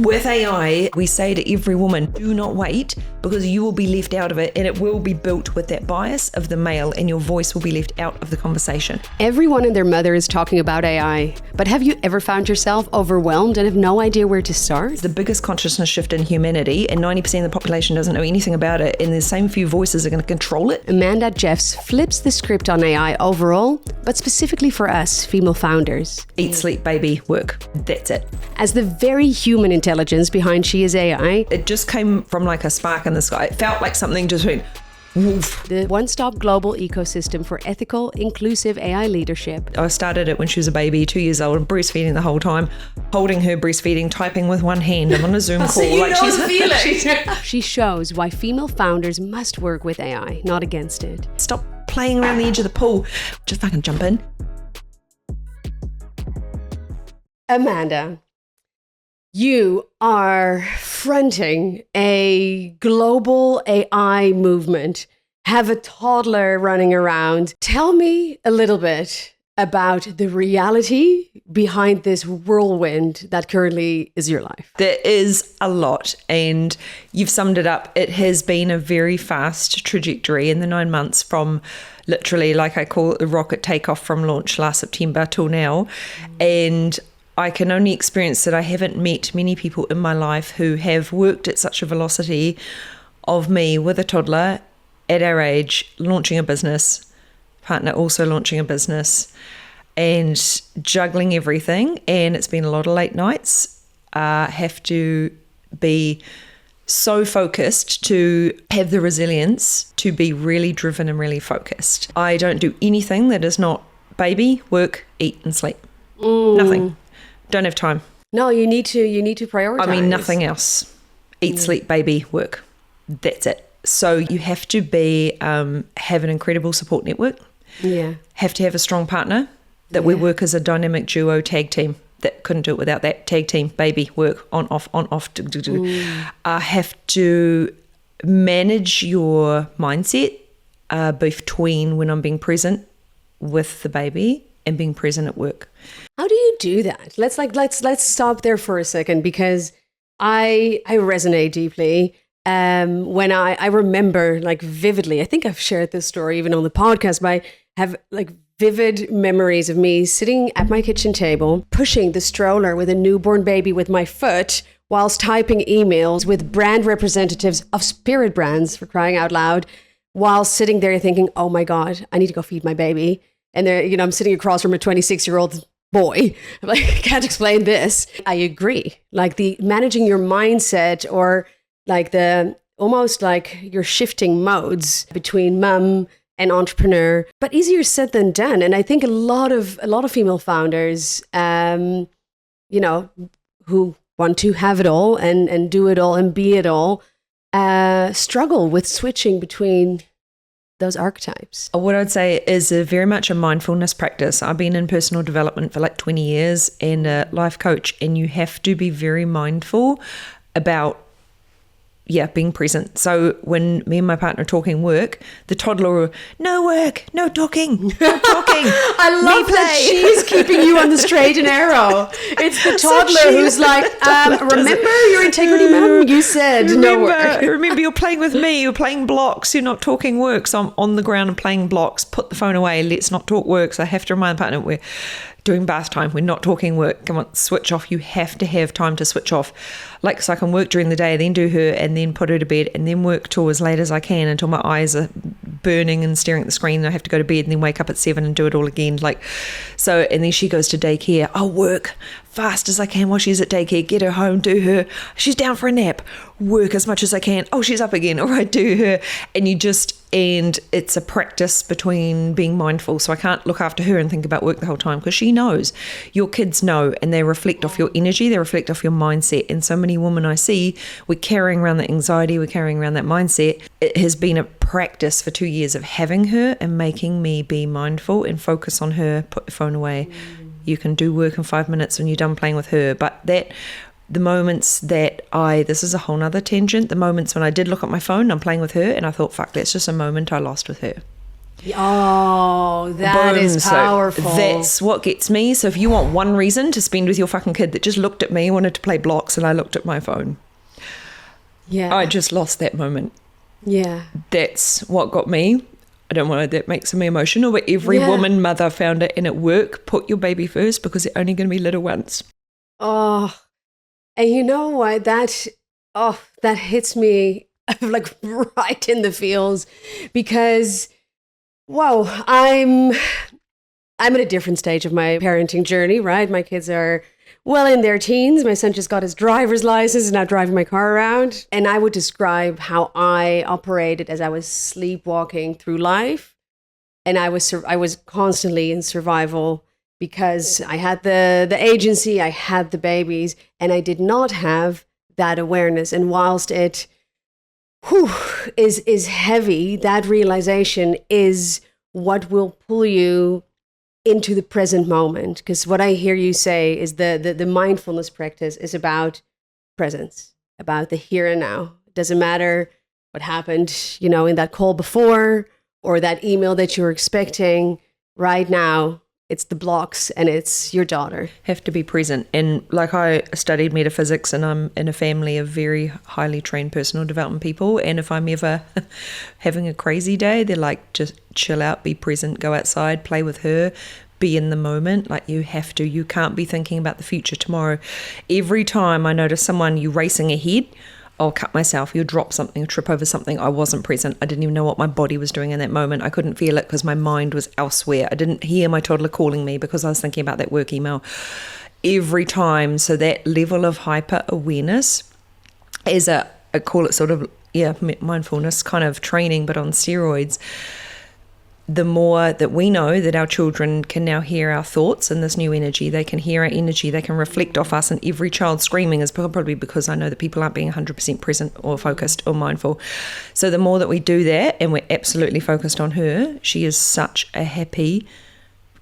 With AI, we say to every woman, do not wait, because you will be left out of it, and it will be built with that bias of the male, and your voice will be left out of the conversation. Everyone and their mother is talking about AI, but have you ever found yourself overwhelmed and have no idea where to start? It's the biggest consciousness shift in humanity, and 90% of the population doesn't know anything about it, and the same few voices are going to control it. Amanda Jeffs flips the script on AI overall, but specifically for us, female founders. Eat, sleep, baby, work. That's it. As the very human intelligence behind SheisAI, it just came from like a spark in the sky. It felt like something just went woof. The one-stop global ecosystem for ethical, inclusive AI leadership. I started it when she was a baby, 2 years old, and breastfeeding the whole time, holding her breastfeeding, typing with one hand. I'm on a Zoom call. So you like she's feeling. She shows why female founders must work with AI, not against it. Stop playing around the edge of the pool. Just fucking jump in. Amanda, you are fronting a global AI movement, have a toddler running around. Tell me a little bit about the reality behind this whirlwind that currently is your life. There is a lot, and you've summed it up. It has been a very fast trajectory in the 9 months from literally, like I call it, the rocket takeoff from launch last September till now. And I can only experience that I haven't met many people in my life who have worked at such a velocity of me with a toddler at our age, launching a business, partner also launching a business, and juggling everything. And it's been a lot of late nights. Have to be so focused to have the resilience to be really driven and really focused. I don't do anything that is not baby, work, eat and sleep. Nothing. Don't have time. No, you need to prioritize. I mean, nothing else. Eat, sleep, baby, work. That's it. So you have to be, have an incredible support network. Yeah. Have to have a strong partner that we work as a dynamic duo tag team. That couldn't do it without that tag team, baby, work, on, off. Have to manage your mindset between when I'm being present with the baby and being present at work. How do you do that? Let's stop there for a second, because I resonate deeply. When I remember like vividly, I think I've shared this story even on the podcast, but I have like vivid memories of me sitting at my kitchen table, pushing the stroller with a newborn baby with my foot, whilst typing emails with brand representatives of spirit brands, for crying out loud, while sitting there thinking, oh my God, I need to go feed my baby. And there, I'm sitting across from a 26-year-old boy. I'm like, I can't explain this. I agree. Like the managing your mindset, or like the almost like you're shifting modes between mum and entrepreneur, but easier said than done. And I think a lot of female founders, who want to have it all and do it all and be it all, struggle with switching between those archetypes. What I'd say is very much a mindfulness practice. I've been in personal development for like 20 years and a life coach, and you have to be very mindful about being present. So when me and my partner are talking work, the toddler, no work, no talking, no talking. I love that she's keeping you on the straight and narrow. It's the toddler who's like, remember your integrity, mum? You said no work. Remember, you're playing with me, you're playing blocks, you're not talking work. So I'm on the ground and playing blocks. Put the phone away, let's not talk work. So I have to remind the partner, we're doing bath time, we're not talking work, come on, switch off. You have to have time to switch off. Like, so I can work during the day, then do her, and then put her to bed, and then work till as late as I can until my eyes are burning and staring at the screen, and I have to go to bed and then wake up at 7 and do it all again. So, and then she goes to daycare. I'll work fast as I can while she's at daycare, get her home, do her. She's down for a nap, work as much as I can. Oh, she's up again. All right, do her. And it's a practice between being mindful. So I can't look after her and think about work the whole time, because she knows. Your kids know, and they reflect off your energy, they reflect off your mindset. And so many women I see, we're carrying around that anxiety, we're carrying around that mindset. It has been a practice for 2 years of having her and making me be mindful and focus on her, put the phone away. You can do work in 5 minutes when you're done playing with her. But the moments that this is a whole nother tangent, the moments when I did look at my phone, I'm playing with her, and I thought, fuck, that's just a moment I lost with her. Oh, that Boom. is powerful. So that's what gets me. So if you want one reason to spend with your fucking kid that just looked at me, wanted to play blocks, and I looked at my phone, I just lost that moment. Yeah. That's what got me. I don't want to, that makes me emotional, but every woman, mother found it, and at work, put your baby first because they're only going to be little once. Oh, and you know what? That hits me like right in the feels, because, whoa, I'm at a different stage of my parenting journey, right? My kids are well in their teens. My son just got his driver's license and now driving my car around. And I would describe how I operated as I was sleepwalking through life. And I was constantly in survival because I had the agency, I had the babies, and I did not have that awareness. And whilst it is heavy, that realization is what will pull you into the present moment. Because what I hear you say is the mindfulness practice is about presence, about the here and now. It doesn't matter what happened, in that call before or that email that you're expecting. Right now, it's the blocks and it's your daughter. Have to be present. And like, I studied metaphysics, and I'm in a family of very highly trained personal development people. And if I'm ever having a crazy day, they're like, just chill out, be present, go outside, play with her, be in the moment. Like, you can't be thinking about the future tomorrow. Every time I notice someone, you racing ahead, I'll cut myself, you'll drop something, trip over something. I wasn't present. I didn't even know what my body was doing in that moment. I couldn't feel it because my mind was elsewhere. I didn't hear my toddler calling me because I was thinking about that work email every time. So that level of hyper awareness is I call it sort of, mindfulness kind of training, but on steroids. The more that we know that our children can now hear our thoughts in this new energy, they can hear our energy, they can reflect off us, and every child screaming is probably because I know that people aren't being 100% present or focused or mindful. So the more that we do that, and we're absolutely focused on her, she is such a happy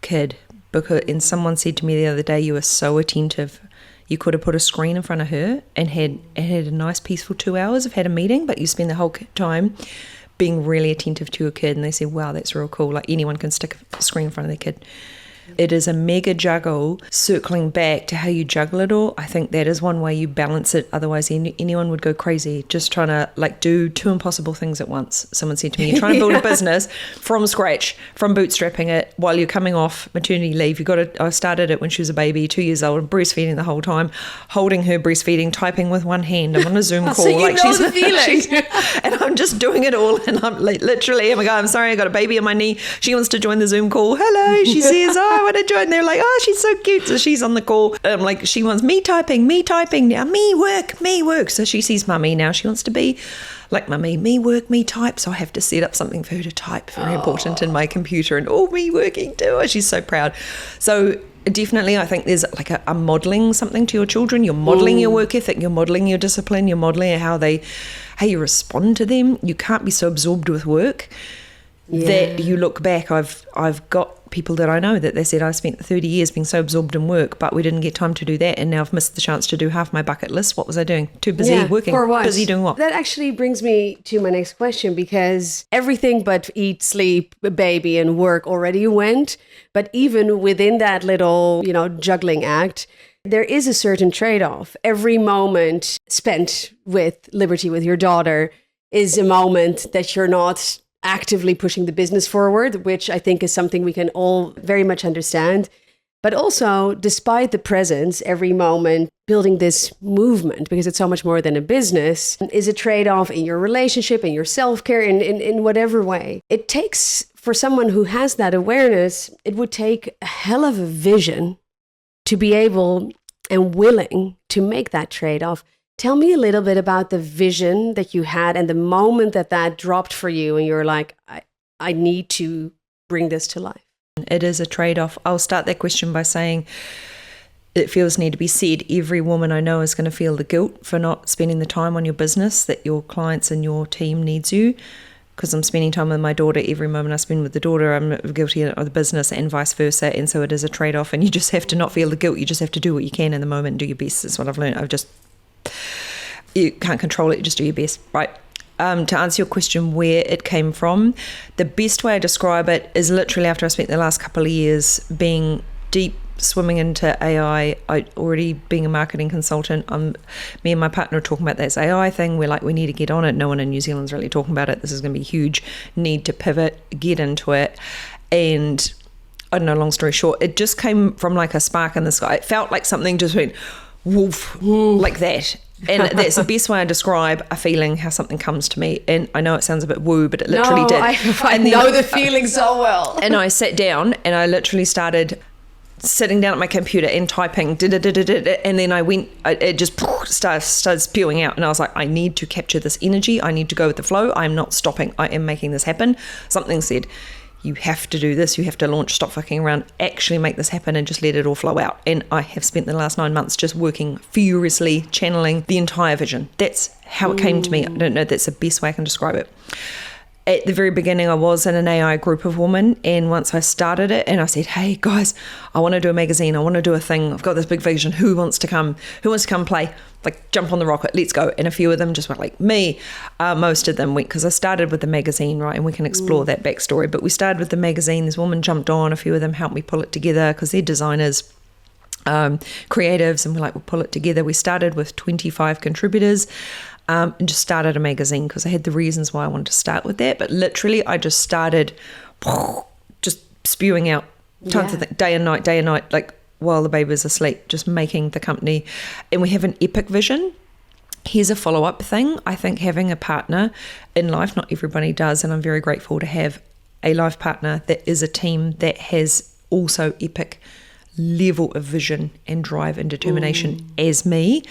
kid. And someone said to me the other day, you were so attentive. You could have put a screen in front of her and had a nice peaceful 2 hours of had a meeting, but you spend the whole time being really attentive to your kid. And they say, wow, that's real cool. Like, anyone can stick a screen in front of their kid. It is a mega juggle. Circling back to how you juggle it all, I think that is one way you balance it. Otherwise, anyone would go crazy just trying to do two impossible things at once. Someone said to me, you're trying to build a business from scratch, from bootstrapping it while you're coming off maternity leave. I started it when she was a baby, 2 years old, breastfeeding the whole time, holding her breastfeeding, typing with one hand. I'm on a Zoom call. So she's the feeling. And I'm just doing it all. And I'm literally, oh my God, I'm sorry, I got a baby on my knee. She wants to join the Zoom call. Hello, she says, I want to join. They're like, oh, she's so cute. So she's on the call. I'm like, she wants me typing now, me work. So she sees mummy now. She wants to be like mummy, me work, me type. So I have to set up something for her to type. Very important in my computer, and me working too. Oh, she's so proud. So definitely, I think there's like a modeling something to your children. You're modeling your work ethic. You're modeling your discipline. You're modeling how you respond to them. You can't be so absorbed with work that you look back. I've got people that I know that they said, I spent 30 years being so absorbed in work, but we didn't get time to do that, and now I've missed the chance to do half my bucket list. What was I doing? Too busy working. For what? Busy doing what? That actually brings me to my next question, because everything but eat, sleep, baby, and work already went. But even within that little, juggling act, there is a certain trade-off. Every moment spent with liberty with your daughter is a moment that you're not actively pushing the business forward, which I think is something we can all very much understand. But also, despite the presence, every moment building this movement, because it's so much more than a business, is a trade-off in your relationship, in your self-care, in whatever way. It takes, for someone who has that awareness, it would take a hell of a vision to be able and willing to make that trade-off. Tell me a little bit about the vision that you had and the moment that dropped for you and you're like, I need to bring this to life. It is a trade-off. I'll start that question by saying it feels need to be said. Every woman I know is going to feel the guilt for not spending the time on your business that your clients and your team needs you. Because I'm spending time with my daughter. Every moment I spend with the daughter, I'm guilty of the business, and vice versa. And so it is a trade-off, and you just have to not feel the guilt. You just have to do what you can in the moment and do your best. That's what I've learned. You can't control it, you just do your best, right? To answer your question, where it came from, the best way I describe it is literally after I spent the last couple of years being deep swimming into AI. I already being a marketing consultant. Me and my partner are talking about this AI thing. We're like, we need to get on it. No one in New Zealand's really talking about it. This is going to be huge. Need to pivot, get into it. And I don't know, long story short, it just came from like a spark in the sky. It felt like something just went woof, like that. And that's the best way I describe a feeling, how something comes to me. And I know it sounds a bit woo, but it literally did. I know the feeling so well. And I sat down and I literally started sitting down at my computer and typing, and then it just started spewing out. And I was like, I need to capture this energy. I need to go with the flow. I'm not stopping. I am making this happen. Something said, you have to do this. You have to launch, stop fucking around, actually make this happen and just let it all flow out. And I have spent the last 9 months just working furiously, channeling the entire vision. That's how it came to me. I don't know. That's the best way I can describe it. At the very beginning, I was in an AI group of women, and once I started it and I said, hey guys, I want to do a magazine, I want to do a thing, I've got this big vision, who wants to come play, like jump on the rocket, let's go. And a few of them just went like me. Most of them went, because I started with the magazine, right, and we can explore that backstory, but we started with the magazine. This woman jumped on, a few of them helped me pull it together because they're designers, creatives, and we're like, we'll pull it together. We started with 25 contributors, and just started a magazine because I had the reasons why I wanted to start with that. But literally I just started just spewing out tons of things, day and night, like while the baby was asleep, just making the company. And we have an epic vision. Here's a follow-up thing. I think having a partner in life, not everybody does, and I'm very grateful to have a life partner that is a team that has also epic level of vision and drive and determination as me,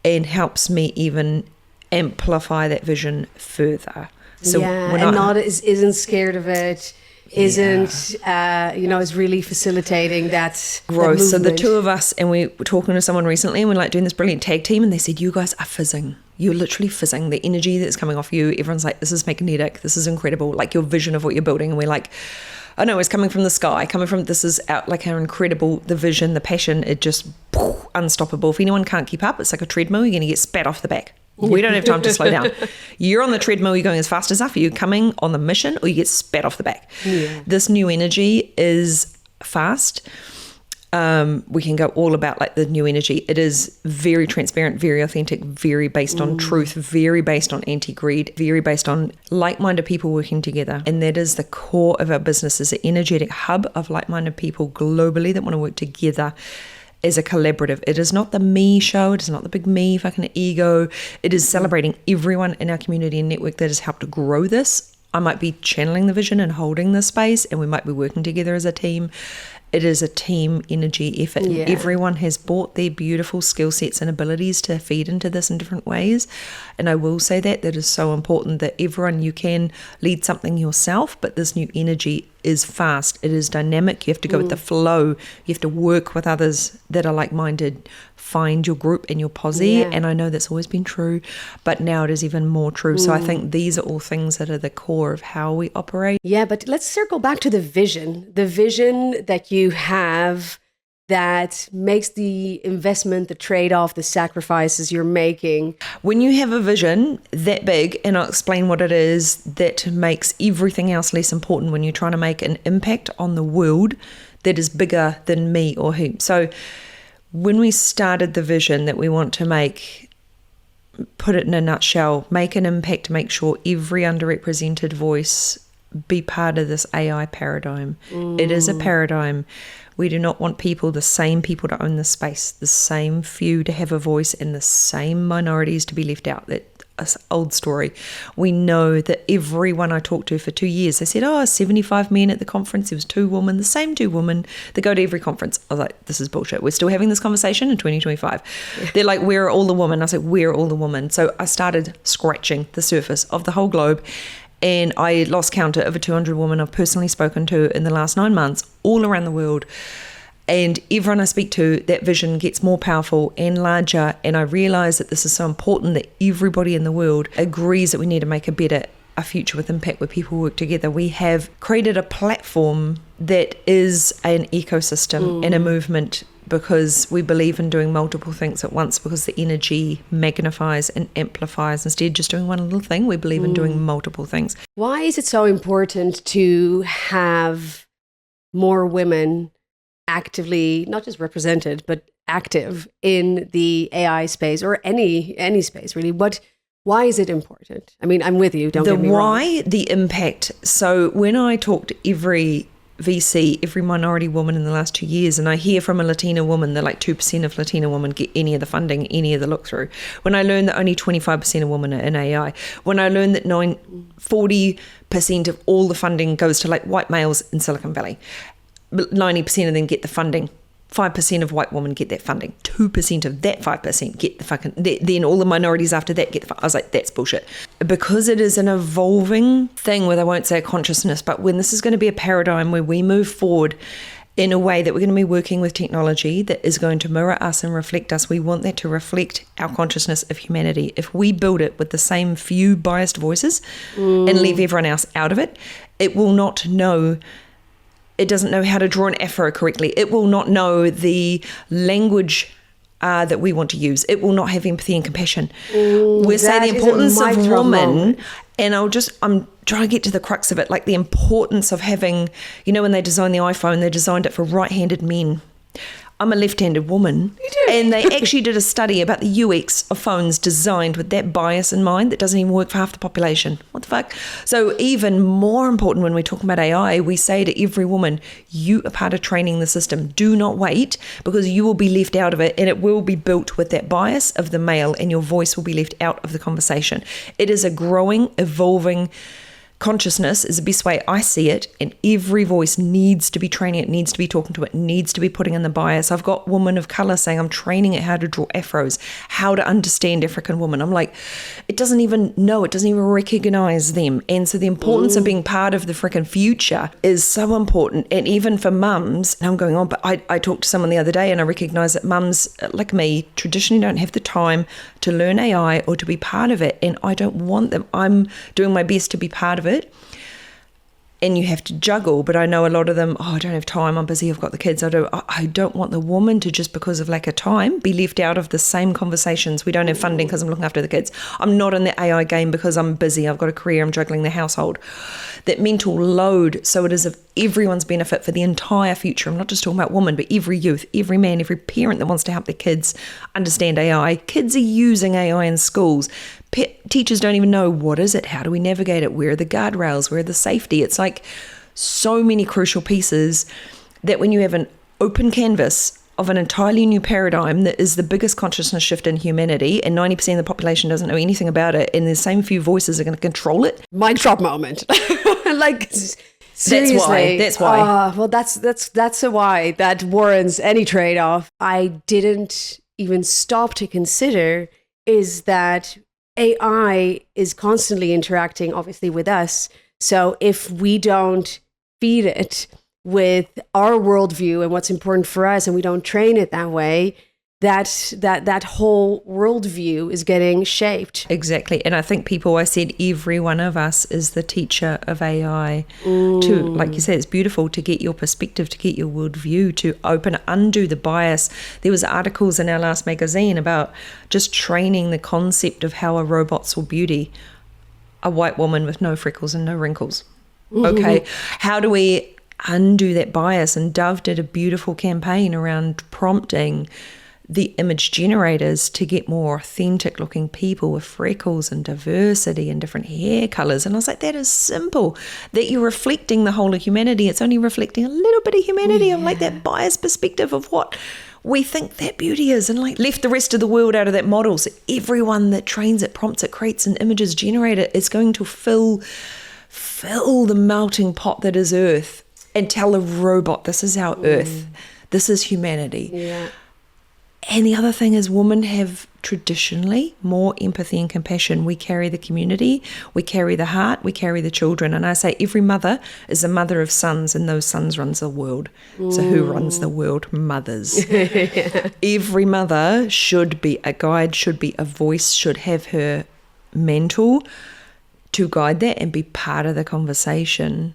and helps me even amplify that vision further. So isn't scared of it, is really facilitating that That growth. So the movement. two of us, and we were talking to someone recently, and we're like doing this brilliant tag team, and they said, you guys are fizzing. You're literally fizzing. The energy that's coming off you, everyone's like, this is magnetic, this is incredible, like your vision of what you're building. And we're like, I know it's coming from the sky, this is out, like how incredible the vision, the passion, it just unstoppable. If anyone can't keep up, it's like a treadmill, you're going to get spat off the back. We don't have time to slow down. You're on the treadmill, you're going as fast as enough, are you coming on the mission, or you get spat off the back? Yeah. This new energy is fast. We can go all about like the new energy. It is very transparent, very authentic, very based on truth, very based on anti-greed, very based on like-minded people working together. And that is the core of our business, is an energetic hub of like-minded people globally that want to work together as a collaborative. It is not the me show. It is not the big me fucking ego. It is celebrating everyone in our community and network that has helped grow this. I might be channeling the vision and holding the space, and we might be working together as a team. It is a team energy effort. Yeah. Everyone has brought their beautiful skill sets and abilities to feed into this in different ways. And I will say that is so important, that everyone, you can lead something yourself, but this new energy is fast. It is dynamic. You have to go with the flow. You have to work with others that are like-minded. Find your group and your posse. Yeah. And I know that's always been true, but now it is even more true. So I think these are all things that are the core of how we operate. Yeah, but let's circle back to the vision that you have that makes the investment, the trade-off, the sacrifices you're making. When you have a vision that big, and I'll explain what it is, that makes everything else less important when you're trying to make an impact on the world that is bigger than me or him. So when we started the vision that we want to make, put it in a nutshell, make an impact, make sure every underrepresented voice be part of this AI paradigm. It is a paradigm. We do not want the same people to own the space, the same few to have a voice, and the same minorities to be left out. That's an old story. We know that everyone I talked to for 2 years, they said, 75 men at the conference, there was 2 women, the same 2 women that go to every conference. I was like, this is bullshit. We're still having this conversation in 2025. Yeah. They're like, where are all the women? I was like, where are all the women? So I started scratching the surface of the whole globe. And I lost count of over 200 women I've personally spoken to in the last 9 months, all around the world. And everyone I speak to, that vision gets more powerful and larger. And I realize that this is so important, that everybody in the world agrees that we need to make a future with impact where people work together. We have created a platform that is an ecosystem and a movement because we believe in doing multiple things at once, because the energy magnifies and amplifies. Instead of just doing one little thing, we believe in doing multiple things. Why is it so important to have more women actively, not just represented, but active in the AI space or any space really? Why is it important? I mean, I'm with you, don't get me wrong. The why, the impact. So when I talk to every VC, every minority woman in the last 2 years, and I hear from a Latina woman that like 2% of Latina women get any of the funding, any of the look through. When I learned that only 25% of women are in AI, when I learned that 40% of all the funding goes to like white males in Silicon Valley, 90% of them get the funding. 5% of white women get that funding. 2% of that 5% get the fucking... Then all the minorities after that get the... I was like, that's bullshit. Because it is an evolving thing where I won't say consciousness, but when this is going to be a paradigm where we move forward in a way that we're going to be working with technology that is going to mirror us and reflect us, we want that to reflect our consciousness of humanity. If we build it with the same few biased voices and leave everyone else out of it, it will not know... It doesn't know how to draw an afro correctly. It will not know the language that we want to use. It will not have empathy and compassion. We say the importance of woman, and I'm trying to get to the crux of it, like the importance of having, you know, when they designed the iPhone, they designed it for right-handed men. I'm a left-handed woman. You do. And they actually did a study about the UX of phones designed with that bias in mind that doesn't even work for half the population. What the fuck? So even more important when we're talking about AI, we say to every woman, you are part of training the system. Do not wait, because you will be left out of it, and it will be built with that bias of the male, and your voice will be left out of the conversation. It is a growing, evolving consciousness is the best way I see it, and every voice needs to be training it, needs to be talking to it, needs to be putting in the bias. I've got women of colour saying, I'm training it how to draw afros, how to understand African women. I'm like, it doesn't even know, it doesn't even recognise them. And so the importance of being part of the freaking future is so important. And even for mums, and I'm going on, but I talked to someone the other day and I recognise that mums like me traditionally don't have the time to learn AI or to be part of it, and I don't want them. I'm doing my best to be part of it. And you have to juggle, but I know a lot of them, I don't have time, I'm busy, I've got the kids. I don't want the woman to, just because of lack of time, be left out of the same conversations. We don't have funding because I'm looking after the kids. I'm not in the AI game because I'm busy, I've got a career, I'm juggling the household. That mental load, so it is of everyone's benefit for the entire future. I'm not just talking about women, but every youth, every man, every parent that wants to help their kids understand AI. Kids are using AI in schools. Teachers don't even know, what is it? How do we navigate it? Where are the guardrails? Where are the safety? It's like so many crucial pieces that when you have an open canvas of an entirely new paradigm that is the biggest consciousness shift in humanity, and 90% of the population doesn't know anything about it, and the same few voices are going to control it. Mic drop moment. Like, seriously. That's why. Well, that's a why that warrants any trade-off. I didn't even stop to consider is that AI is constantly interacting, obviously, with us. So if we don't feed it with our worldview and what's important for us, and we don't train it that way, that whole worldview is getting shaped. Exactly. And I think I said every one of us is the teacher of AI. To, like you said, it's beautiful to get your perspective, to get your worldview, to undo the bias. There was articles in our last magazine about just training the concept of how a robot saw beauty. A white woman with no freckles and no wrinkles. Okay. How do we undo that bias? And Dove did a beautiful campaign around prompting the image generators to get more authentic looking people with freckles and diversity and different hair colors. And I was like, that is simple, that you're reflecting the whole of humanity. It's only reflecting a little bit of humanity of like that biased perspective of what we think that beauty is, and like left the rest of the world out of that model. So everyone that trains it, prompts it, creates an images generator is going to fill the melting pot that is Earth, and tell a robot, this is our Earth, this is humanity. Yeah. And the other thing is, women have traditionally more empathy and compassion. We carry the community, we carry the heart, we carry the children. And I say every mother is a mother of sons, and those sons runs the world. So who runs the world? Mothers. Every mother should be a guide, should be a voice, should have her mentor to guide that and be part of the conversation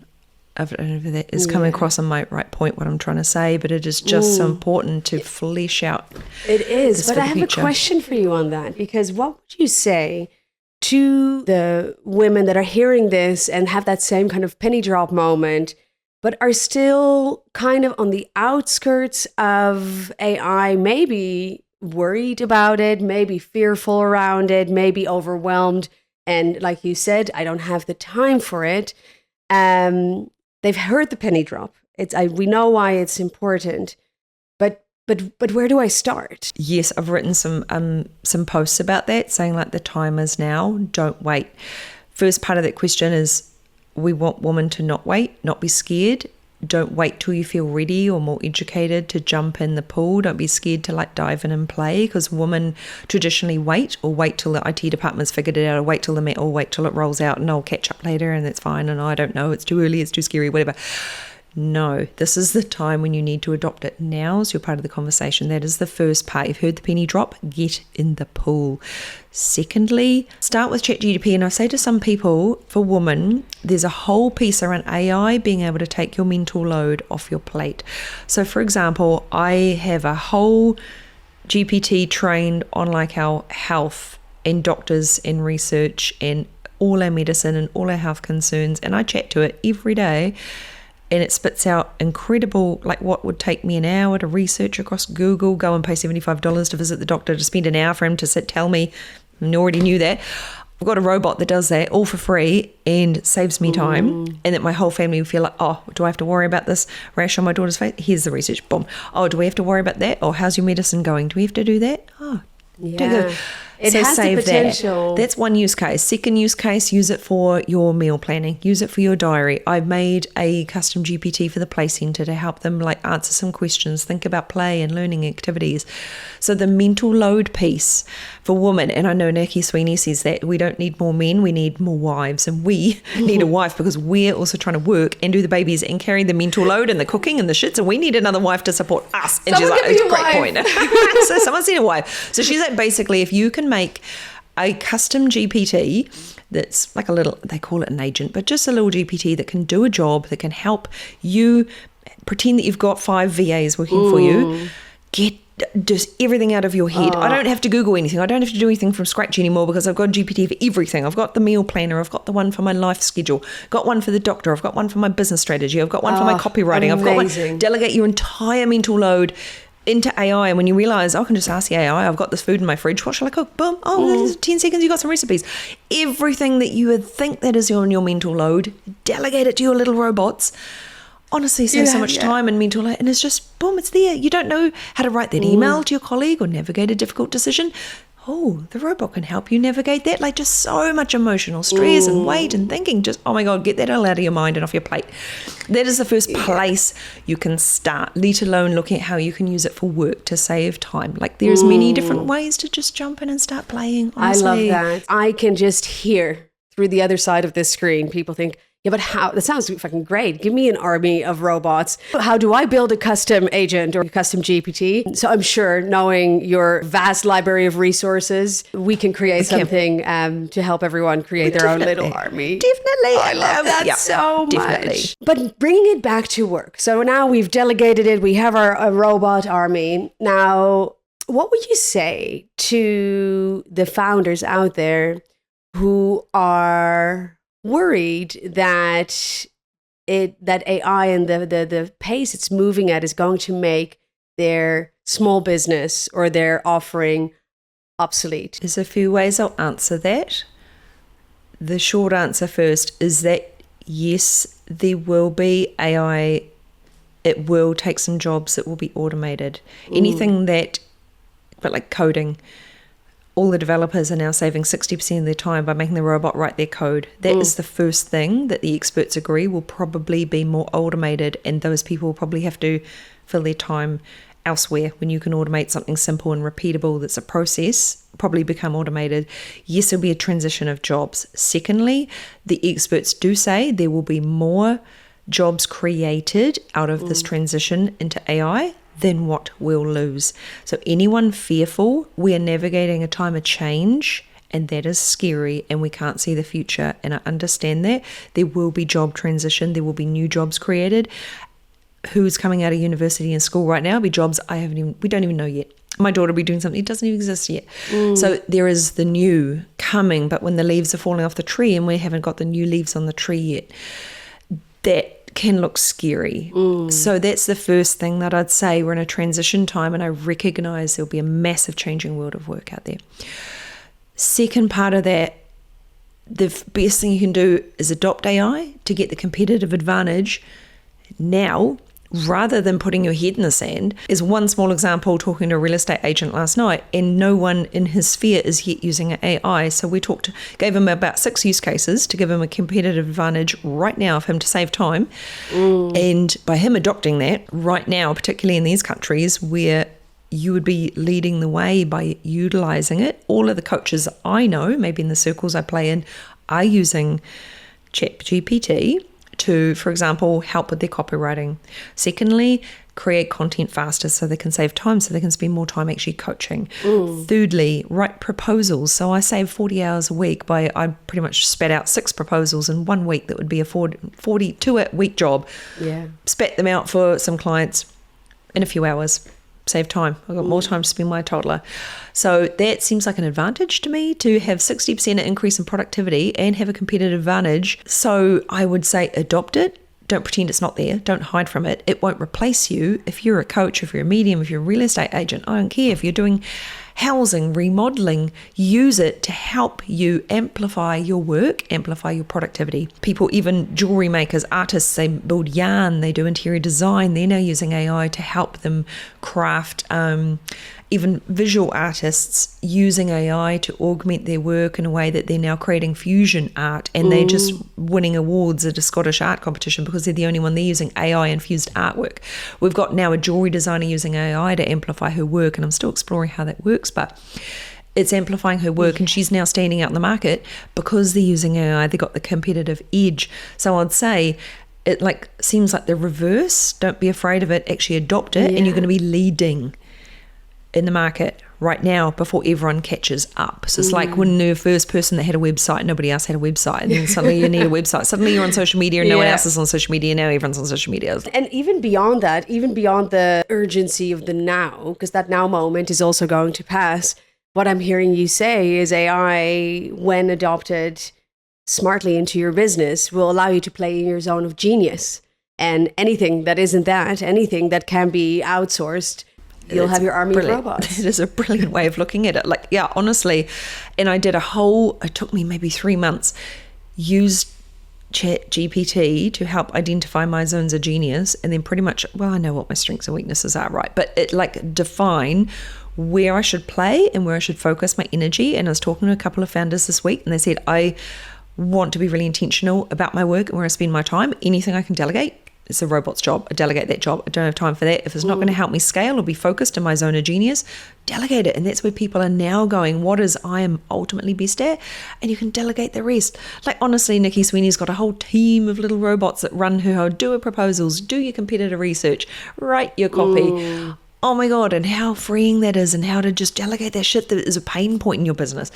I don't know if that is coming across on my right point, what I'm trying to say, but it is just so important to flesh out. It is. But I have a question for you on that, because what would you say to the women that are hearing this and have that same kind of penny drop moment, but are still kind of on the outskirts of AI, maybe worried about it, maybe fearful around it, maybe overwhelmed, and like you said, I don't have the time for it. They've heard the penny drop. We know why it's important, but where do I start? Yes, I've written some posts about that, saying like the time is now. Don't wait. First part of that question is we want women to not wait, not be scared. Don't wait till you feel ready or more educated to jump in the pool. Don't be scared to like dive in and play, because women traditionally wait till the IT department's figured it out, or wait till it rolls out and I'll catch up later and that's fine, and I don't know, it's too early, it's too scary, whatever. No, this is the time when you need to adopt it. Now's your part of the conversation. That is the first part. You've heard the penny drop, get in the pool. Secondly, start with ChatGPT. And I say to some people, for women, there's a whole piece around AI being able to take your mental load off your plate. So for example, I have a whole GPT trained on like our health and doctors and research and all our medicine and all our health concerns. And I chat to it every day. And it spits out incredible, like what would take me an hour to research across Google, go and pay $75 to visit the doctor, to spend an hour for him to tell me, and already knew that. I've got a robot that does that all for free and saves me time, and that my whole family will feel like, oh, do I have to worry about this rash on my daughter's face? Here's the research, boom. Oh, do we have to worry about that? Or how's your medicine going? Do we have to do that? Oh, yeah. It has the potential. That's one use case. Second use case, use it for your meal planning. Use it for your diary. I've made a custom GPT for the play centre to help them like answer some questions, think about play and learning activities. So the mental load piece for women, and I know Nikki Sweeney says that we don't need more men, we need more wives. And we need a wife because we're also trying to work and do the babies and carry the mental load and the cooking and the shit. So we need another wife to support us. And someone she's like, it's a great wife. point. So someone's need a wife. So she's like, basically, if you can make a custom GPT that's like a little, they call it an agent, but just a little GPT that can do a job, that can help you pretend that you've got 5 VAs working for you, get just everything out of your head. I don't have to Google anything. I don't have to do anything from scratch anymore because I've got GPT for everything. I've got the meal planner. I've got the one for my life schedule. Got one for the doctor. I've got one for my business strategy. I've got one for my copywriting. Amazing. I've got one. Delegate your entire mental load into AI, and when you realize, I can just ask the AI, I've got this food in my fridge, what shall I cook? Boom. Oh, 10 seconds, you got some recipes. Everything that you would think that is on your mental load, delegate it to your little robots. Honestly, saves so much time and mental load, and it's just, boom, it's there. You don't know how to write that email to your colleague or navigate a difficult decision. Oh, the robot can help you navigate that. Like just so much emotional stress and weight and thinking. Just, oh my God, get that all out of your mind and off your plate. That is the first place you can start, let alone looking at how you can use it for work to save time. Like there's many different ways to just jump in and start playing. Honestly. I love that. I can just hear through the other side of this screen, people think, yeah, but how? That sounds fucking great. Give me an army of robots. How do I build a custom agent or a custom GPT? So I'm sure, knowing your vast library of resources, we can create something to help everyone create their own little army. Definitely. I love that so much. But bringing it back to work. So now we've delegated it. We have our robot army. Now, what would you say to the founders out there who are worried that AI and the pace it's moving at is going to make their small business or their offering obsolete? There's a few ways I'll answer that. The short answer first is that yes, there will be AI. It will take some jobs. It will be automated. Anything that, but like coding, all the developers are now saving 60% of their time by making the robot write their code. That is the first thing that the experts agree will probably be more automated, and those people will probably have to fill their time elsewhere. When you can automate something simple and repeatable that's a process, probably become automated. Yes, there'll be a transition of jobs. Secondly, the experts do say there will be more jobs created out of this transition into AI than what we'll lose. So anyone fearful, we are navigating a time of change and that is scary, and we can't see the future. And I understand that. There will be job transition. There will be new jobs created. Who's coming out of university and school right now? Be jobs we don't even know yet. My daughter will be doing something that doesn't even exist yet. So there is the new coming, but when the leaves are falling off the tree and we haven't got the new leaves on the tree yet, that can look scary. So that's the first thing that I'd say. We're in a transition time, and I recognize there'll be a massive changing world of work out there. Second part of that, the best thing you can do is adopt AI to get the competitive advantage now, rather than putting your head in the sand. Is one small example, talking to a real estate agent last night, and no one in his sphere is yet using AI. So we gave him about 6 use cases to give him a competitive advantage right now for him to save time. And by him adopting that right now, particularly in these countries where you would be leading the way by utilizing it, all of the coaches I know, maybe in the circles I play in, are using ChatGPT to, for example, help with their copywriting. Secondly, create content faster so they can save time, so they can spend more time actually coaching. Thirdly, write proposals. So I save 40 hours a week I pretty much spat out 6 proposals in 1 week that would be a 42-week job. Yeah. Spat them out for some clients in a few hours. Save time. I've got more time to spend with my toddler. So that seems like an advantage to me, to have 60% increase in productivity and have a competitive advantage. So I would say adopt it. Don't pretend it's not there. Don't hide from it. It won't replace you. If you're a coach, if you're a medium, if you're a real estate agent, I don't care. If you're doing housing, remodeling, use it to help you amplify your work, amplify your productivity. People, even jewelry makers, artists, they build yarn, they do interior design. They're now using AI to help them craft. Even visual artists using AI to augment their work in a way that they're now creating fusion art, and they're just winning awards at a Scottish art competition because they're the only one. They're using AI infused artwork. We've got now a jewelry designer using AI to amplify her work, and I'm still exploring how that works, but it's amplifying her work, and she's now standing out in the market because they're using AI. They got the competitive edge. So I'd say it seems like the reverse. Don't be afraid of it. Actually adopt it, and you're going to be leading in the market right now before everyone catches up. So it's like when the first person that had a website, nobody else had a website, and then suddenly you need a website. Suddenly you're on social media and no one else is on social media, and now everyone's on social media. And even beyond that, even beyond the urgency of the now, because that now moment is also going to pass, what I'm hearing you say is AI, when adopted smartly into your business, will allow you to play in your zone of genius. And anything that isn't that, anything that can be outsourced, you'll have your army of robots. It is a brilliant way of looking at it. Honestly. And I did it took me maybe 3 months, used ChatGPT to help identify my zones of genius, and then pretty much, I know what my strengths and weaknesses are, right? But it define where I should play and where I should focus my energy. And I was talking to a couple of founders this week, and they said, I want to be really intentional about my work and where I spend my time. Anything I can delegate, it's a robot's job. I delegate that job. I don't have time for that. If it's not going to help me scale or be focused in my zone of genius, delegate it. And that's where people are now going, what is I am ultimately best at? And you can delegate the rest. Honestly, Nikki Sweeney's got a whole team of little robots that run her, do her proposals, do your competitor research, write your copy. Oh my God, and how freeing that is, and how to just delegate that shit that is a pain point in your business.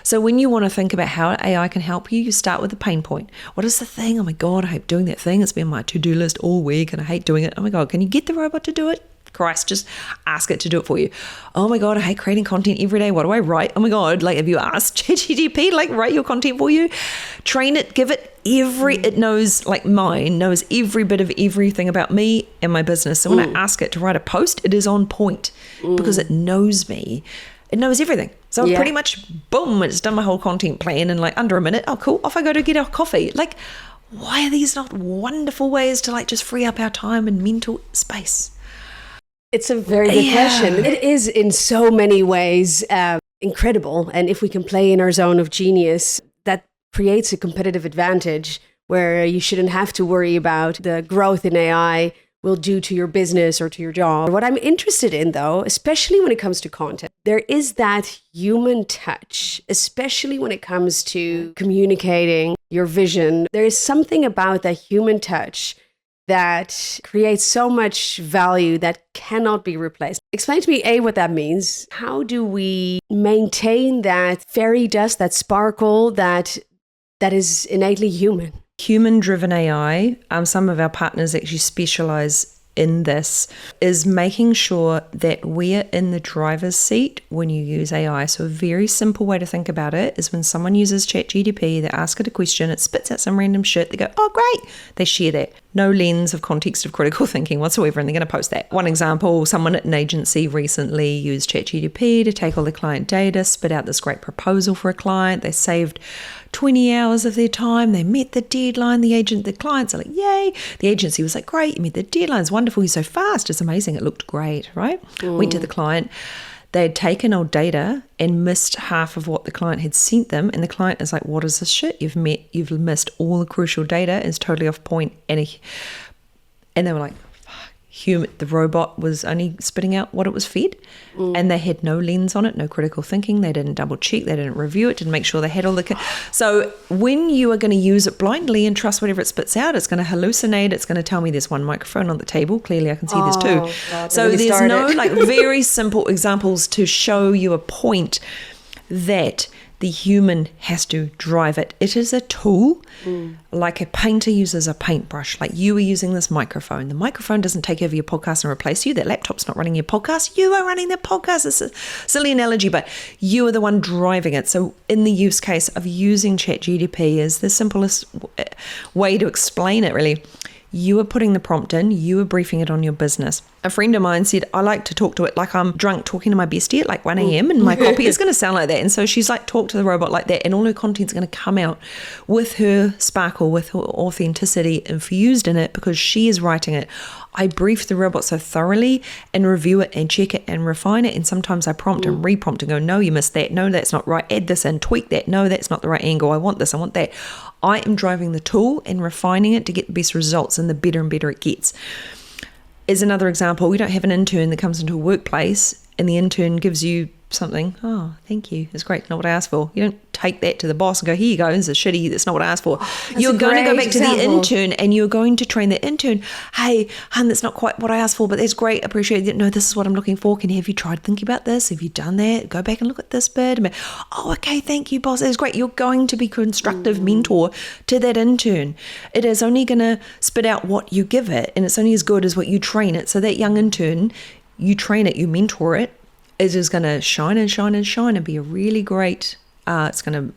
So when you want to think about how AI can help you, you start with the pain point. What is the thing? Oh my God, I hate doing that thing. It's been on my to-do list all week and I hate doing it. Oh my God, can you get the robot to do it? Christ, just ask it to do it for you. Oh my God, I hate creating content every day. What do I write? Oh my God, have you asked ChatGPT, write your content for you? Train it, give it it knows, mine knows every bit of everything about me and my business. So when I ask it to write a post, it is on point because it knows me. It knows everything. So pretty much, boom, it's done my whole content plan in under a minute. Oh, cool. Off I go to get a coffee. Why are these not wonderful ways to just free up our time and mental space? It's a very good question. It is in so many ways incredible. And if we can play in our zone of genius, that creates a competitive advantage where you shouldn't have to worry about the growth in AI will do to your business or to your job. What I'm interested in, though, especially when it comes to content, there is that human touch, especially when it comes to communicating your vision. There is something about that human touch that creates so much value that cannot be replaced. Explain to me, A, what that means. How do we maintain that fairy dust, that sparkle that is innately human? Human-driven AI, some of our partners actually specialize in this, is making sure that we're in the driver's seat when you use AI. So a very simple way to think about it is when someone uses ChatGPT, they ask it a question, it spits out some random shit, they go, oh, great. They share that. No lens of context of critical thinking whatsoever, and they're going to post that. One example, someone at an agency recently used ChatGPT to take all the client data, spit out this great proposal for a client. They saved 20 hours of their time. They met the deadline. The clients are like, yay. The agency was like, great, you met the deadline. It's wonderful. You're so fast. It's amazing. It looked great, right? Went to the client. They had taken old data and missed half of what the client had sent them. And the client is like, what is this shit? You've missed all the crucial data. It's totally off point. And they were like, the robot was only spitting out what it was fed, and they had no lens on it, no critical thinking. They didn't double check, they didn't review it, didn't make sure they had all the. So when you are going to use it blindly and trust whatever it spits out, it's going to hallucinate. It's going to tell me there's one microphone on the table. Clearly, I can see there's two. God, so there's no very simple examples to show you a point that the human has to drive it. It is a tool, like a painter uses a paintbrush, like you are using this microphone. The microphone doesn't take over your podcast and replace you. That laptop's not running your podcast. You are running the podcast. It's a silly analogy, but you are the one driving it. So in the use case of using ChatGPT is the simplest way to explain it, really. You are putting the prompt in, you are briefing it on your business. A friend of mine said, I like to talk to it like I'm drunk talking to my bestie at like 1 a.m. and my copy is going to sound like that. And so she's like, talk to the robot like that, and all her content's going to come out with her sparkle, with her authenticity infused in it because she is writing it. I brief the robot so thoroughly and review it and check it and refine it. And sometimes I prompt and reprompt and go, no, you missed that. No, that's not right. Add this in, tweak that. No, that's not the right angle. I want this. I want that. I am driving the tool and refining it to get the best results, and the better and better it gets. As another example, we don't have an intern that comes into a workplace and the intern gives you something. Oh, thank you. It's great. Not what I asked for. You don't take that to the boss and go, here you go. This is shitty. That's not what I asked for. You're going to go back to the intern and you're going to train the intern. Hey, hun, that's not quite what I asked for, but that's great. I appreciate it. No, this is what I'm looking for. Have you tried thinking about this? Have you done that? Go back and look at this bit. Oh, okay. Thank you, boss. That's great. You're going to be constructive mentor to that intern. It is only going to spit out what you give it, and it's only as good as what you train it. So that young intern, you train it, you mentor it. It is going to shine and shine and shine and be a really great, it's going to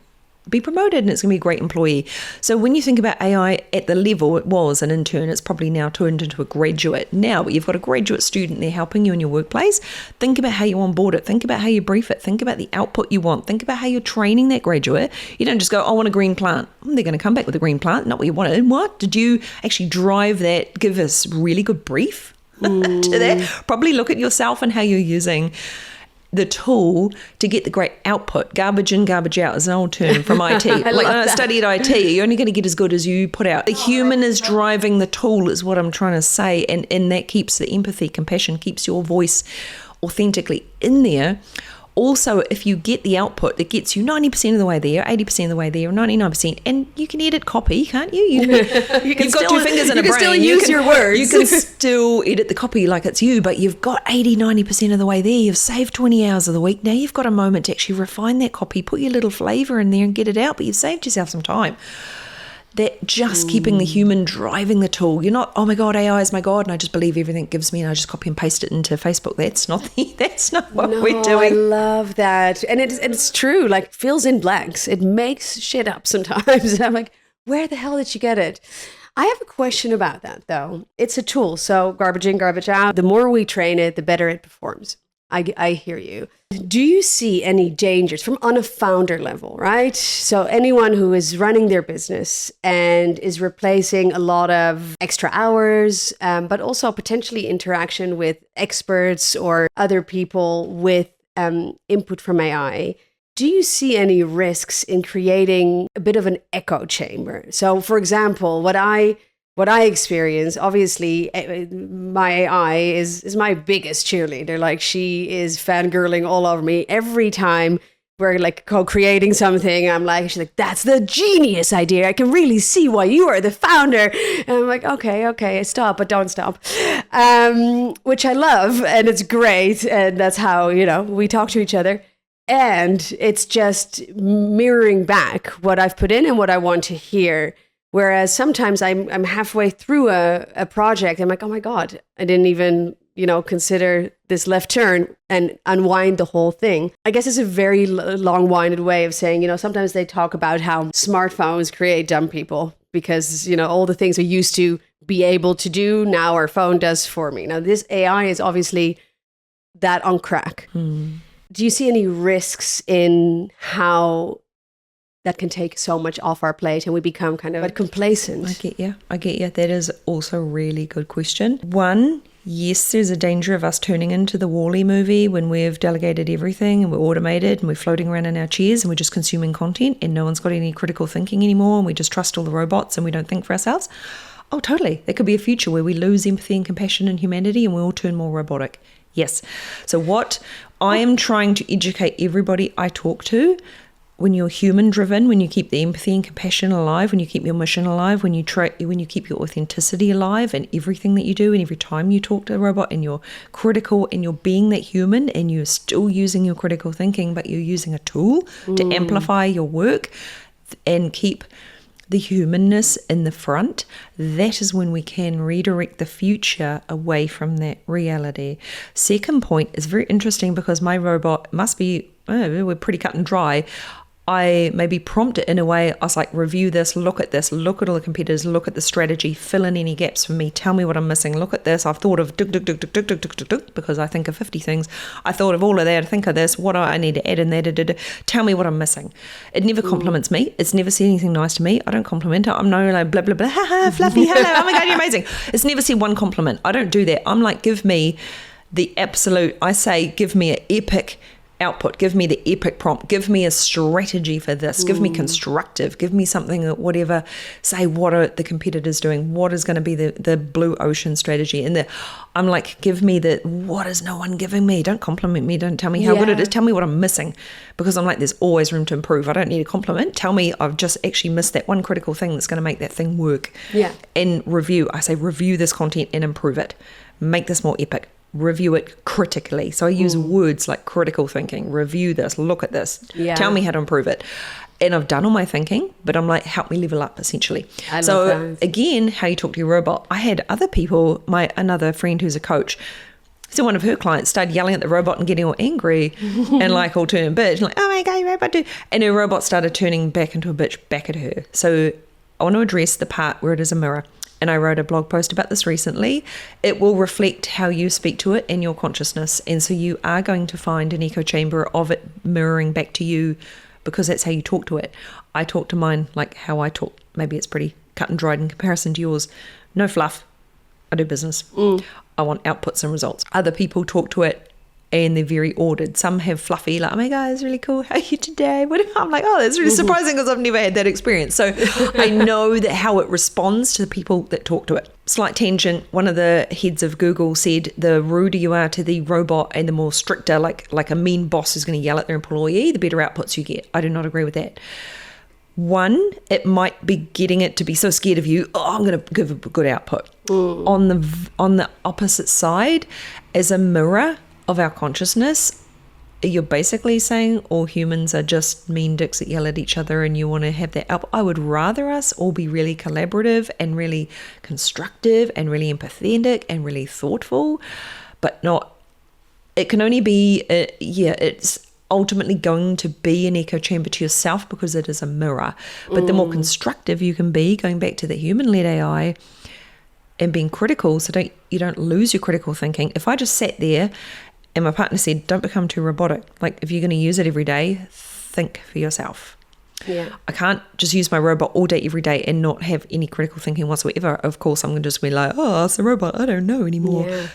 be promoted and it's going to be a great employee. So when you think about AI at the level it was an intern, it's probably now turned into a graduate now, but you've got a graduate student there helping you in your workplace. Think about how you onboard it. Think about how you brief it. Think about the output you want. Think about how you're training that graduate. You don't just go, I want a green plant. They're going to come back with a green plant, not what you wanted. What? Did you actually drive that, give us really good brief to that? Probably look at yourself and how you're using the tool to get the great output. Garbage in, garbage out is an old term from IT. I studied IT. You're only going to get as good as you put out. The human is driving the tool is what I'm trying to say. And that keeps the empathy, compassion, keeps your voice authentically in there. Also, if you get the output that gets you 90% of the way there, 80% of the way there, or 99%, and you can edit copy, can't you? You've got 2 fingers in a brain. Still use your words. You can still edit the copy like it's you, but you've got 80, 90% of the way there. You've saved 20 hours of the week. Now you've got a moment to actually refine that copy, put your little flavour in there and get it out, but you've saved yourself some time. That just keeping the human driving the tool. You're not, oh my God, AI is my God, and I just believe everything it gives me and I just copy and paste it into Facebook. That's not what we're doing. I love that. And it's true, like fills in blanks. It makes shit up sometimes. And I'm like, where the hell did you get it? I have a question about that though. It's a tool. So garbage in, garbage out. The more we train it, the better it performs. I hear you. Do you see any dangers from on a founder level, right? So anyone who is running their business and is replacing a lot of extra hours, but also potentially interaction with experts or other people with input from AI. Do you see any risks in creating a bit of an echo chamber? So for example, what I experience, obviously, my AI is my biggest cheerleader. Like she is fangirling all over me every time we're like co-creating something. I'm like, she's like, that's the genius idea. I can really see why you are the founder. And I'm like, okay, stop, but don't stop. Which I love, and it's great. And that's how, we talk to each other. And it's just mirroring back what I've put in and what I want to hear. Whereas sometimes I'm halfway through a project. I'm like, oh my God, I didn't even consider this left turn and unwind the whole thing. I guess it's a very long-winded way of saying, sometimes they talk about how smartphones create dumb people because, all the things I used to be able to do, now our phone does for me. Now, this AI is obviously that on crack. Do you see any risks in how that can take so much off our plate and we become kind of complacent? I get you. That is also a really good question. One, yes, there's a danger of us turning into the Wall-E movie when we've delegated everything and we're automated and we're floating around in our chairs and we're just consuming content and no one's got any critical thinking anymore and we just trust all the robots and we don't think for ourselves. Oh, totally. There could be a future where we lose empathy and compassion and humanity and we all turn more robotic. Yes. So what I am trying to educate everybody I talk to, when you're human driven, when you keep the empathy and compassion alive, when you keep your mission alive, when you keep your authenticity alive in everything that you do and every time you talk to a robot and you're critical and you're being that human and you're still using your critical thinking, but you're using a tool to amplify your work and keep the humanness in the front, that is when we can redirect the future away from that reality. Second point is very interesting because my robot must be, we're pretty cut and dry. I maybe prompt it in a way, I was like, review this, look at all the competitors, look at the strategy, fill in any gaps for me, tell me what I'm missing, look at this, I've thought of because I think of 50 things, I thought of all of that, I think of this, what do I need to add in there, tell me what I'm missing. It never compliments me, it's never said anything nice to me, I don't compliment it, I'm no like blah blah blah, haha, fluffy, hello, oh my God, you're amazing. It's never said one compliment, I don't do that. I'm like, give me the absolute, I say, give me an epic output, give me the epic prompt, give me a strategy for this, give me constructive, give me something that whatever, say what are the competitors doing, what is going to be the blue ocean strategy, and I'm like, give me what is no one giving me, don't compliment me, don't tell me how good it is, tell me what I'm missing, because I'm like, there's always room to improve. I don't need a compliment, tell me I've just actually missed that one critical thing that's going to make that thing work. And I say review this content and improve it, make this more epic, review it critically. So I use words like critical thinking, review this, look at this, tell me how to improve it. And I've done all my thinking, but I'm like, help me level up essentially. I love that. Again, how you talk to your robot. I had other people, another friend who's a coach, so one of her clients started yelling at the robot and getting all angry and like all turn bitch, like, oh my God, robot do. And her robot started turning back into a bitch back at her. So I want to address the part where it is a mirror. And I wrote a blog post about this recently. It will reflect how you speak to it and your consciousness. And so you are going to find an echo chamber of it mirroring back to you because that's how you talk to it. I talk to mine like how I talk. Maybe it's pretty cut and dried in comparison to yours. No fluff. I do business. I want outputs and results. Other people talk to it and they're very ordered. Some have fluffy, like, oh my God, it's really cool. How are you today? I'm like, oh, that's really surprising because I've never had that experience. So I know that how it responds to the people that talk to it. Slight tangent, one of the heads of Google said the ruder you are to the robot and the more stricter, like a mean boss is going to yell at their employee, the better outputs you get. I do not agree with that. One, it might be getting it to be so scared of you, I'm going to give a good output. On the opposite side, as a mirror of our consciousness, you're basically saying all humans are just mean dicks that yell at each other and you want to have that up. I would rather us all be really collaborative and really constructive and really empathetic and really thoughtful, but not, it can only be, it's ultimately going to be an echo chamber to yourself because it is a mirror. But the more constructive you can be, going back to the human-led AI and being critical, so you don't lose your critical thinking. If I just sat there and my partner said, don't become too robotic. Like if you're going to use it every day, think for yourself. I can't just use my robot all day, every day and not have any critical thinking whatsoever. Of course, I'm going to just be like, oh, it's a robot. I don't know anymore.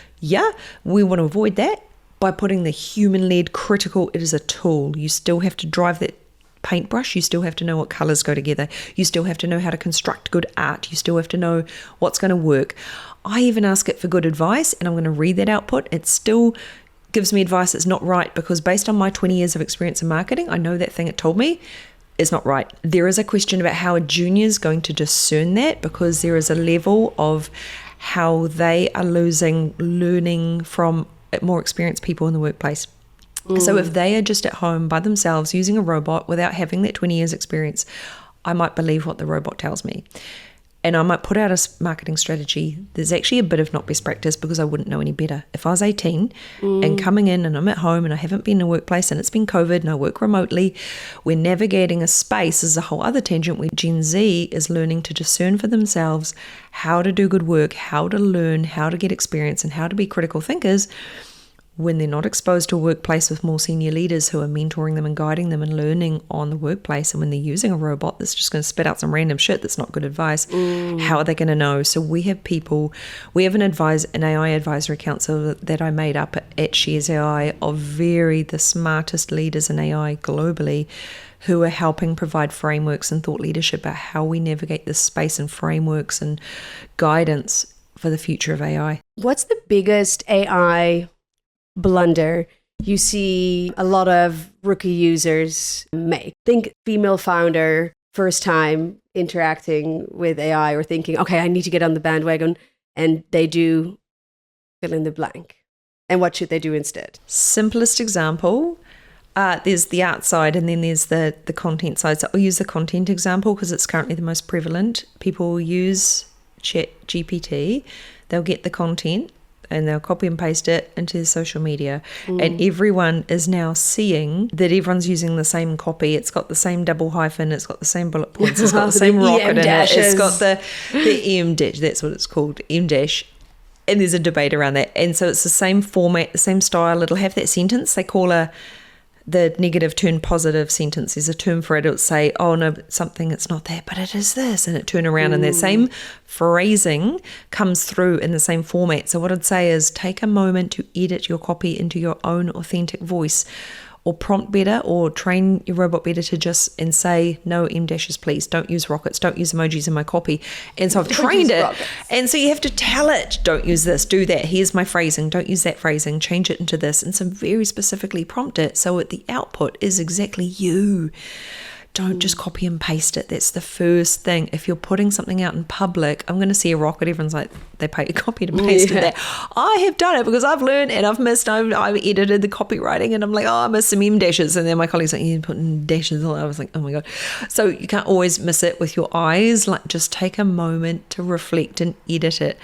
We want to avoid that by putting the human-led critical, it is a tool. You still have to drive that paintbrush. You still have to know what colors go together. You still have to know how to construct good art. You still have to know what's going to work. I even ask it for good advice and I'm going to read that output. It's still gives me advice that's not right, because based on my 20 years of experience in marketing, I know that thing it told me is not right. There is a question about how a junior is going to discern that, because there is a level of how they are learning from more experienced people in the workplace. So if they are just at home by themselves using a robot without having that 20 years experience, I might believe what the robot tells me. And I might put out a marketing strategy. There's actually a bit of not best practice, because I wouldn't know any better. If I was 18 and coming in and I'm at home and I haven't been in a workplace and it's been COVID and I work remotely, we're navigating a space. This is a whole other tangent where Gen Z is learning to discern for themselves how to do good work, how to learn, how to get experience, and how to be critical thinkers when they're not exposed to a workplace with more senior leaders who are mentoring them and guiding them and learning on the workplace. And when they're using a robot that's just going to spit out some random shit that's not good advice, how are they going to know? So we have an AI advisory council that I made up at SheisAI of the smartest leaders in AI globally, who are helping provide frameworks and thought leadership about how we navigate this space, and frameworks and guidance for the future of AI. What's the biggest AI blunder you see a lot of rookie users make? Think female founder, first time interacting with AI, or thinking, okay, I need to get on the bandwagon, and they do fill in the blank. And what should they do instead? Simplest example, there's the art side and then there's the content side. So I'll use the content example because it's currently the most prevalent. People use ChatGPT, they'll get the content and they'll copy and paste it into their social media. And everyone is now seeing that everyone's using the same copy. It's got the same double hyphen, it's got the same bullet points, it's got the same rocket in it, it's got the em dash, that's what it's called, em dash. And there's a debate around that. And so it's the same format, the same style. It'll have that sentence they call the negative turn positive sentence. There's a term for it. It'll say, oh no, something, it's not that, but it is this. And it turn around and that same phrasing comes through in the same format. So what I'd say is take a moment to edit your copy into your own authentic voice, or prompt better, or train your robot better to just and say, no em dashes please, don't use rockets, don't use emojis in my copy. And so I've trained it. Rockets. And so you have to tell it, don't use this, do that, here's my phrasing, don't use that phrasing, change it into this, and so very specifically prompt it so that the output is exactly you. Don't just copy and paste it. That's the first thing. If you're putting something out in public, I'm going to see a rocket, everyone's like, they copied and pasted that. I have done it because I've learned and I've missed, I've edited the copywriting and I'm like, oh, I missed some em dashes. And then my colleague's like, you put in dashes. I was like, oh my God. So you can't always miss it with your eyes. Like, just take a moment to reflect and edit it.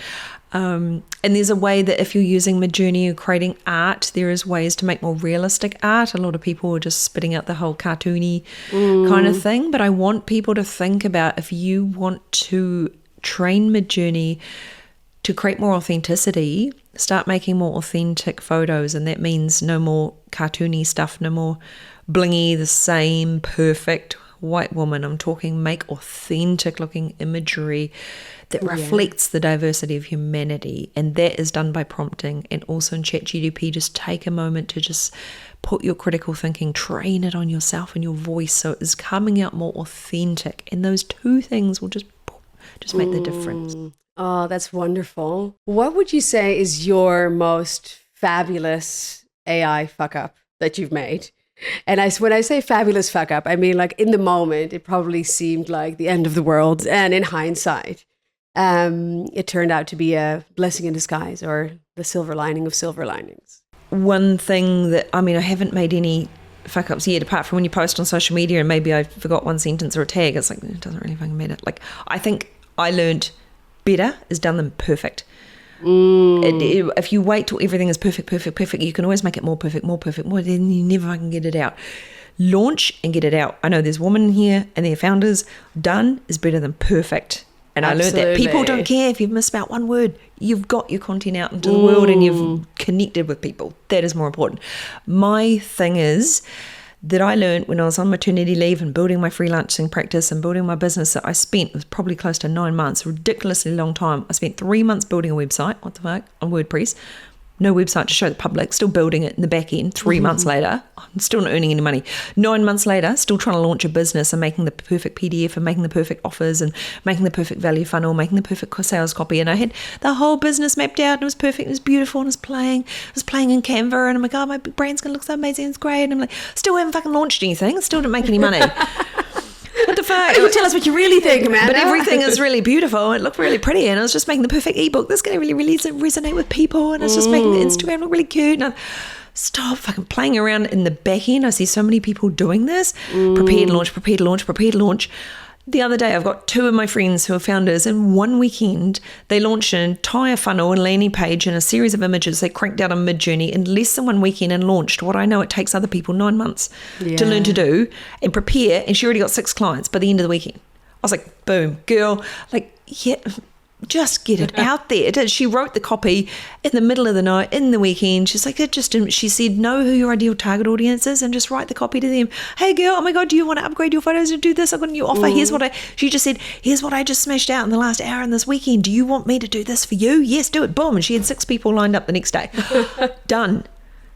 And there's a way that if you're using Midjourney or creating art, there is ways to make more realistic art. A lot of people are just spitting out the whole cartoony kind of thing. But I want people to think about, if you want to train Midjourney to create more authenticity, start making more authentic photos. And that means no more cartoony stuff, no more blingy, the same perfect white woman. I'm talking make authentic looking imagery that reflects the diversity of humanity, and that is done by prompting. And also in ChatGPT, just take a moment to just put your critical thinking, train it on yourself and your voice so it is coming out more authentic, and those two things will just make the difference. Oh, that's wonderful. What would you say is your most fabulous AI fuck up that you've made? And when I say fabulous fuck up, I mean, like, in the moment, it probably seemed like the end of the world. And in hindsight, it turned out to be a blessing in disguise, or the silver lining of silver linings. One thing that, I mean, I haven't made any fuck ups yet, apart from when you post on social media and maybe I forgot one sentence or a tag. It's like, it doesn't really fucking matter. Like, I think I learned better is done than perfect. If you wait till everything is perfect, you can always make it more perfect, then you never fucking get it out. Launch and get it out. I know there's women here and their founders. Done is better than perfect. And Absolutely. I learned that people don't care if you've missed about one word. You've got your content out into the world and you've connected with people. That is more important. My thing is that I learned when I was on maternity leave and building my freelancing practice and building my business, that I spent, it was probably close to 9 months, a ridiculously long time. I spent 3 months building a website, what the fuck, on WordPress, No website to show the public, still building it in the back end. 3 months later, I'm still not earning any money. 9 months later, still trying to launch a business and making the perfect PDF and making the perfect offers and making the perfect value funnel, making the perfect sales copy. And I had the whole business mapped out and it was perfect. It was beautiful and I was playing in Canva and I'm like, oh, my brand's going to look so amazing. It's great. And I'm like, still haven't fucking launched anything. Still didn't make any money. What the fuck? You tell us what you really think, Amanda. But everything is really beautiful. It looked really pretty, and I was just making the perfect ebook that's going to really resonate with people. And it's just making the Instagram look really cute. And I stop fucking playing around in the back end. I see so many people doing this. Prepare to launch. The other day, I've got 2 of my friends who are founders. In one weekend, they launched an entire funnel and landing page and a series of images. They cranked out a mid-journey in less than 1 weekend and launched what I know it takes other people 9 months to learn to do and prepare. And she already got 6 clients by the end of the weekend. I was like, boom, girl, like, yeah, just get it out there. She wrote the copy in the middle of the night, in the weekend. She's like, she said, know who your ideal target audience is and just write the copy to them. Hey girl, oh my God, do you want to upgrade your photos and do this? I've got a new offer. She just said, here's what I just smashed out in the last hour in this weekend. Do you want me to do this for you? Yes, do it. Boom. And she had 6 people lined up the next day. Done.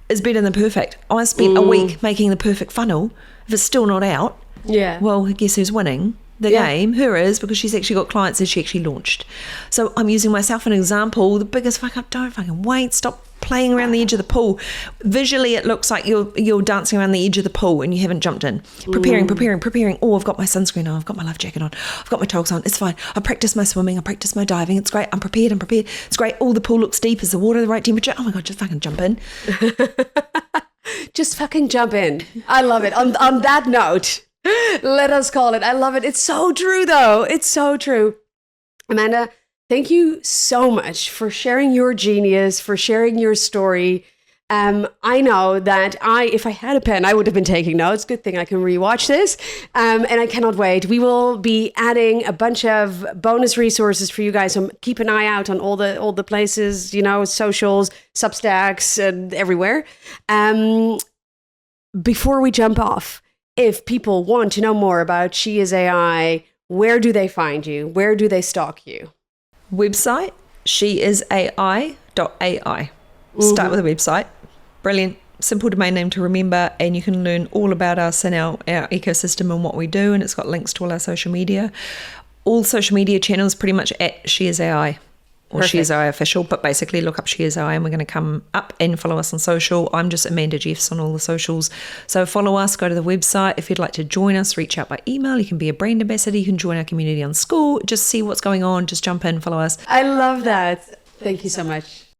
Is better than perfect. I spent a week making the perfect funnel. If it's still not out, well, guess who's winning the game? Her is, because she's actually got clients that she actually launched. So I'm using myself as an example. The biggest fuck up, don't fucking wait. Stop playing around the edge of the pool. Visually, it looks like you're dancing around the edge of the pool and you haven't jumped in. Preparing. Oh, I've got my sunscreen on. I've got my life jacket on. I've got my togs on. It's fine. I practice my swimming. I practice my diving. It's great. I'm prepared. It's great. Oh, the pool looks deep. Is the water the right temperature? Oh my God, just fucking jump in. Just fucking jump in. I love it. On that note, let us call it. I love it. It's so true, though. It's so true. Amanda, thank you so much for sharing your genius, for sharing your story. I know that if I had a pen, I would have been taking notes. Good thing I can rewatch this. And I cannot wait. We will be adding a bunch of bonus resources for you guys. So keep an eye out on all the places, socials, Substacks, and everywhere. Before we jump off, if people want to know more about SheisAI, where do they find you? Where do they stalk you? Website, SheisAI.ai. Start with a website. Brilliant. Simple domain name to remember, and you can learn all about us and our ecosystem and what we do, and it's got links to all our social media. All social media channels pretty much at SheisAI. Or SheisAI official, but basically look up SheisAI and we're going to come up and follow us on social. I'm just Amanda Jeffs on all the socials. So follow us, go to the website. If you'd like to join us, reach out by email. You can be a brand ambassador. You can join our community on school. Just see what's going on. Just jump in, follow us. I love that. Thank you so much.